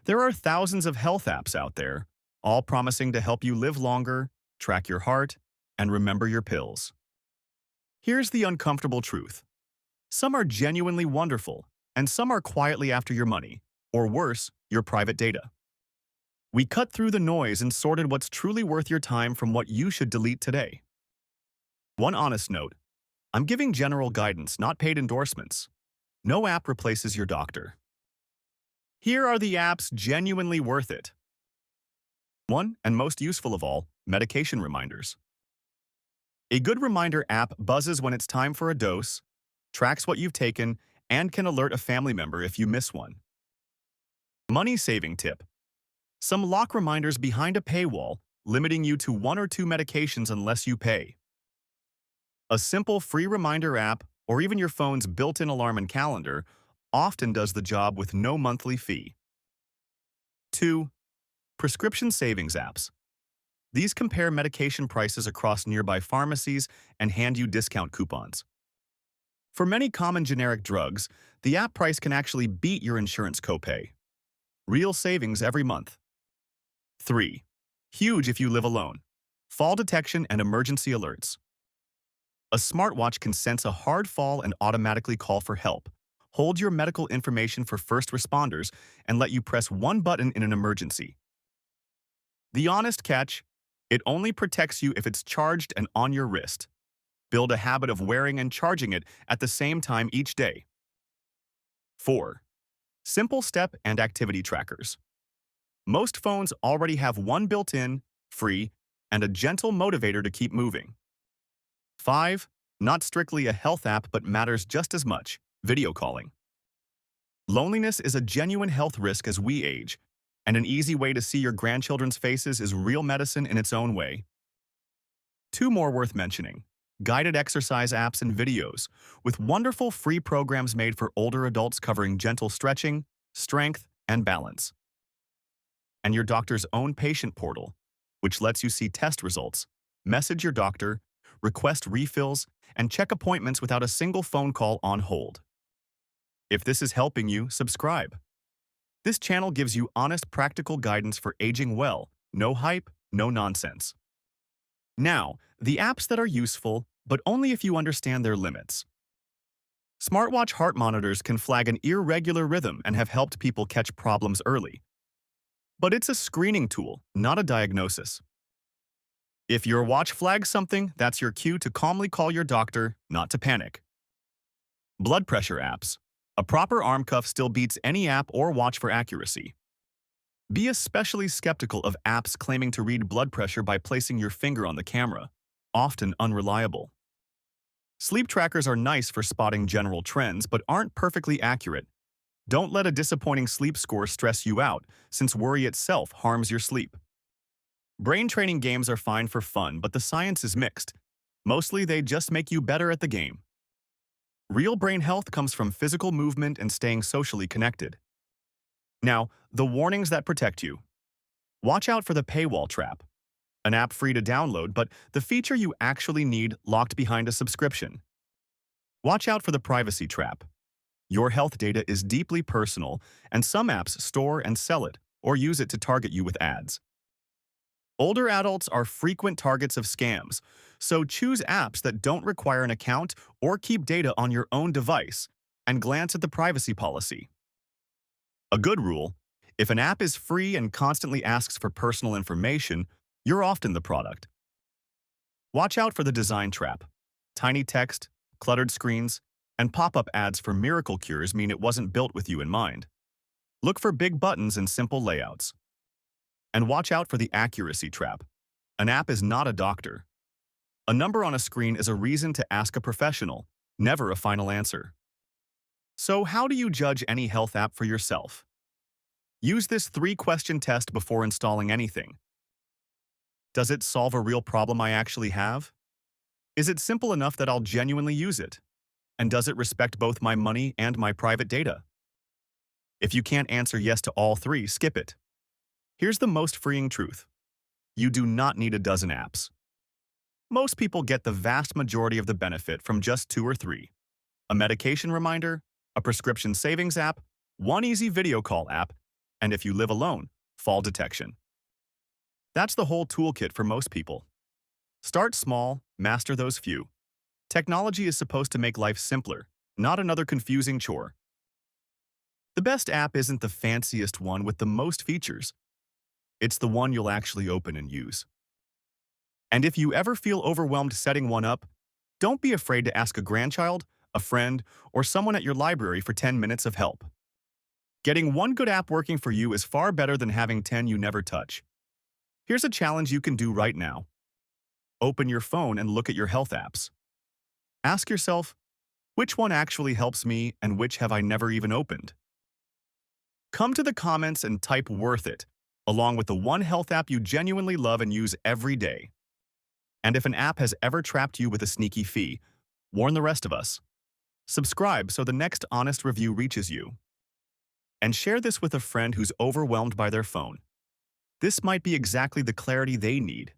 There are thousands of health apps out there, all promising to help you live longer, track your heart, and remember your pills. Here's the uncomfortable truth. Some are genuinely wonderful, and some are quietly after your money, or worse, your private data. We cut through the noise and sorted what's truly worth your time from what you should delete today. One honest note, I'm giving general guidance, not paid endorsements. No app replaces your doctor. Here are the apps genuinely worth it. 1, and most useful of all, medication reminders. A good reminder app buzzes when it's time for a dose, tracks what you've taken, and can alert a family member if you miss one. Money-saving tip. Some lock reminders behind a paywall, limiting you to 1 or 2 medications unless you pay. A simple free reminder app, or even your phone's built-in alarm and calendar, often does the job with no monthly fee. 2. Prescription savings apps. These compare medication prices across nearby pharmacies and hand you discount coupons. For many common generic drugs, the app price can actually beat your insurance copay. Real savings every month. 3. Huge if you live alone. Fall detection and emergency alerts. A smartwatch can sense a hard fall and automatically call for help, hold your medical information for first responders, and let you press one button in an emergency. The honest catch, it only protects you if it's charged and on your wrist. Build a habit of wearing and charging it at the same time each day. 4. Simple step and activity trackers. Most phones already have one built-in, free, and a gentle motivator to keep moving. 5. Not strictly a health app but matters just as much, video calling. Loneliness is a genuine health risk as we age, and an easy way to see your grandchildren's faces is real medicine in its own way. 2 more worth mentioning. Guided exercise apps and videos, with wonderful free programs made for older adults covering gentle stretching, strength, and balance. And your doctor's own patient portal, which lets you see test results, message your doctor, request refills, and check appointments without a single phone call on hold. If this is helping you, subscribe. This channel gives you honest, practical guidance for aging well, no hype, no nonsense. Now, the apps that are useful, but only if you understand their limits. Smartwatch heart monitors can flag an irregular rhythm and have helped people catch problems early. But it's a screening tool, not a diagnosis. If your watch flags something, that's your cue to calmly call your doctor, not to panic. Blood pressure apps. A proper arm cuff still beats any app or watch for accuracy. Be especially skeptical of apps claiming to read blood pressure by placing your finger on the camera, often unreliable. Sleep trackers are nice for spotting general trends but aren't perfectly accurate. Don't let a disappointing sleep score stress you out, since worry itself harms your sleep. Brain training games are fine for fun, but the science is mixed. Mostly they just make you better at the game. Real brain health comes from physical movement and staying socially connected. Now, the warnings that protect you. Watch out for the paywall trap. An app free to download, but the feature you actually need locked behind a subscription. Watch out for the privacy trap. Your health data is deeply personal, and some apps store and sell it, or use it to target you with ads. Older adults are frequent targets of scams, so choose apps that don't require an account or keep data on your own device, and glance at the privacy policy. A good rule: if an app is free and constantly asks for personal information, you're often the product. Watch out for the design trap. Tiny text, cluttered screens, and pop-up ads for miracle cures mean it wasn't built with you in mind. Look for big buttons and simple layouts. And watch out for the accuracy trap. An app is not a doctor. A number on a screen is a reason to ask a professional, never a final answer. So how do you judge any health app for yourself? Use this 3-question test before installing anything. Does it solve a real problem I actually have? Is it simple enough that I'll genuinely use it? And does it respect both my money and my private data? If you can't answer yes to all 3, skip it. Here's the most freeing truth. You do not need a dozen apps. Most people get the vast majority of the benefit from just 2 or 3. A medication reminder, a prescription savings app, one easy video call app, and if you live alone, fall detection. That's the whole toolkit for most people. Start small, master those few. Technology is supposed to make life simpler, not another confusing chore. The best app isn't the fanciest one with the most features. It's the one you'll actually open and use. And if you ever feel overwhelmed setting one up, don't be afraid to ask a grandchild, a friend, or someone at your library for 10 minutes of help. Getting one good app working for you is far better than having 10 you never touch. Here's a challenge you can do right now. Open your phone and look at your health apps. Ask yourself, which one actually helps me and which have I never even opened? Come to the comments and type "worth it," along with the one health app you genuinely love and use every day. And if an app has ever trapped you with a sneaky fee, warn the rest of us. Subscribe so the next honest review reaches you. And share this with a friend who's overwhelmed by their phone. This might be exactly the clarity they need.